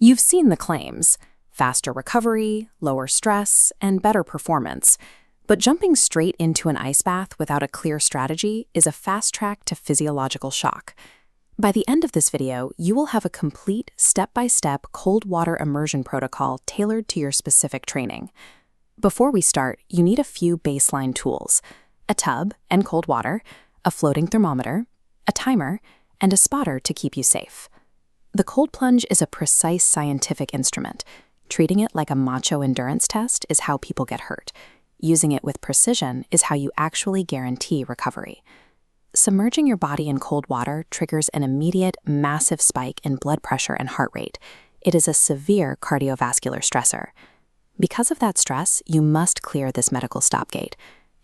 You've seen the claims: faster recovery, lower stress, and better performance. But jumping straight into an ice bath without a clear strategy is a fast track to physiological shock. By the end of this video, you will have a complete step-by-step cold water immersion protocol tailored to your specific training. Before we start, you need a few baseline tools: a tub and cold water, a floating thermometer, a timer, and a spotter to keep you safe. The cold plunge is a precise scientific instrument. Treating it like a macho endurance test is how people get hurt. Using it with precision is how you actually guarantee recovery. Submerging your body in cold water triggers an immediate, massive spike in blood pressure and heart rate. It is a severe cardiovascular stressor. Because of that stress, you must clear this medical stopgate.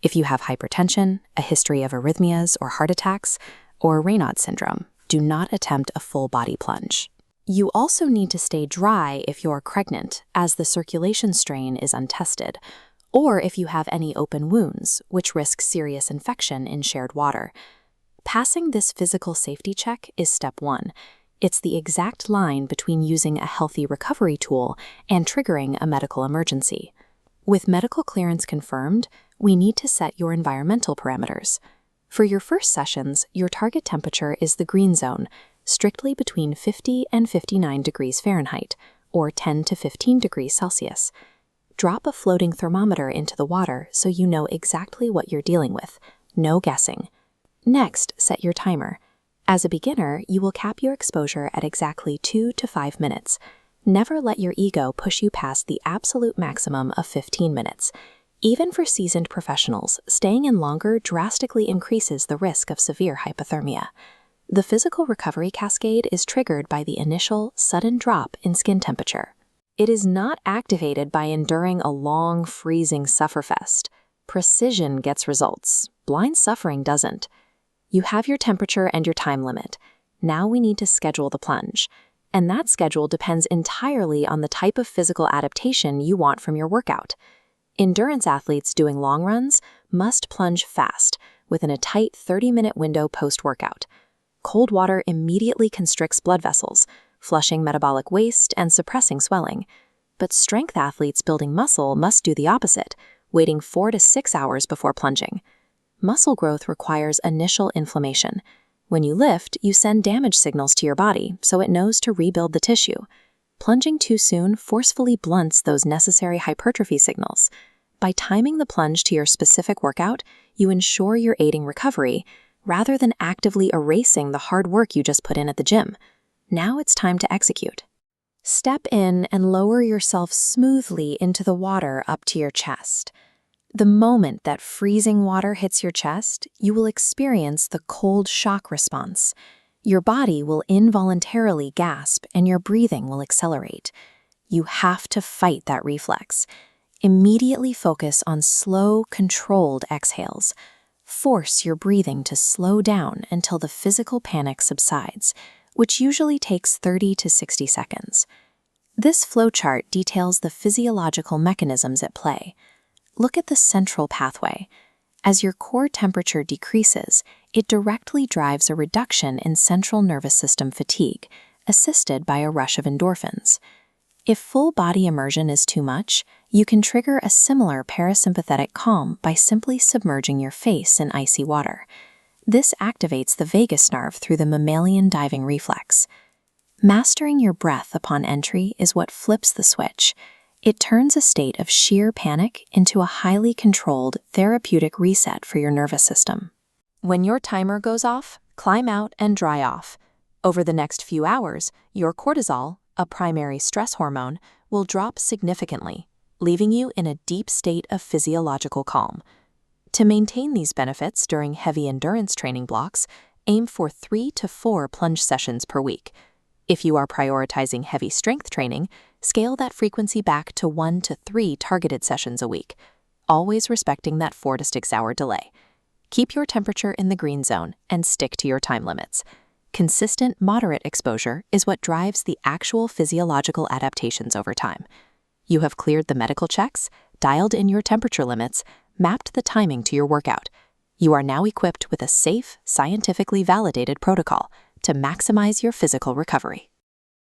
If you have hypertension, a history of arrhythmias or heart attacks, or Raynaud's syndrome, do not attempt a full-body plunge. You also need to stay dry if you're pregnant, as the circulation strain is untested, or if you have any open wounds, which risk serious infection in shared water. Passing this physical safety check is step one. It's the exact line between using a healthy recovery tool and triggering a medical emergency. With medical clearance confirmed, we need to set your environmental parameters. For your first sessions, your target temperature is the green zone, strictly between 50 and 59 degrees Fahrenheit, or 10 to 15 degrees Celsius. Drop a floating thermometer into the water so you know exactly what you're dealing with. No guessing. Next, set your timer. As a beginner, you will cap your exposure at exactly 2 to 5 minutes. Never let your ego push you past the absolute maximum of 15 minutes. Even for seasoned professionals, staying in longer drastically increases the risk of severe hypothermia. The physical recovery cascade is triggered by the initial, sudden drop in skin temperature. It is not activated by enduring a long, freezing sufferfest. Precision gets results. Blind suffering doesn't. You have your temperature and your time limit. Now we need to schedule the plunge. And that schedule depends entirely on the type of physical adaptation you want from your workout. Endurance athletes doing long runs must plunge fast, within a tight 30-minute window post-workout. Cold water immediately constricts blood vessels, flushing metabolic waste and suppressing swelling. But strength athletes building muscle must do the opposite, waiting 4 to 6 hours before plunging. Muscle growth requires initial inflammation. When you lift, you send damage signals to your body so it knows to rebuild the tissue. Plunging too soon forcefully blunts those necessary hypertrophy signals. By timing the plunge to your specific workout, you ensure you're aiding recovery, rather than actively erasing the hard work you just put in at the gym. Now it's time to execute. Step in and lower yourself smoothly into the water up to your chest. The moment that freezing water hits your chest, you will experience the cold shock response. Your body will involuntarily gasp and your breathing will accelerate. You have to fight that reflex. Immediately focus on slow, controlled exhales. Force your breathing to slow down until the physical panic subsides, which usually takes 30 to 60 seconds. This flowchart details the physiological mechanisms at play. Look at the central pathway. As your core temperature decreases, it directly drives a reduction in central nervous system fatigue, assisted by a rush of endorphins. If full body immersion is too much, you can trigger a similar parasympathetic calm by simply submerging your face in icy water. This activates the vagus nerve through the mammalian diving reflex. Mastering your breath upon entry is what flips the switch. It turns a state of sheer panic into a highly controlled, therapeutic reset for your nervous system. When your timer goes off, climb out and dry off. Over the next few hours, your cortisol, a primary stress hormone, will drop significantly, leaving you in a deep state of physiological calm. To maintain these benefits during heavy endurance training blocks, aim for 3 to 4 plunge sessions per week. If you are prioritizing heavy strength training, scale that frequency back to 1 to 3 targeted sessions a week, always respecting that 4 to 6 hour delay. Keep your temperature in the green zone and stick to your time limits. Consistent, moderate exposure is what drives the actual physiological adaptations over time. You have cleared the medical checks, dialed in your temperature limits, mapped the timing to your workout. You are now equipped with a safe, scientifically validated protocol to maximize your physical recovery.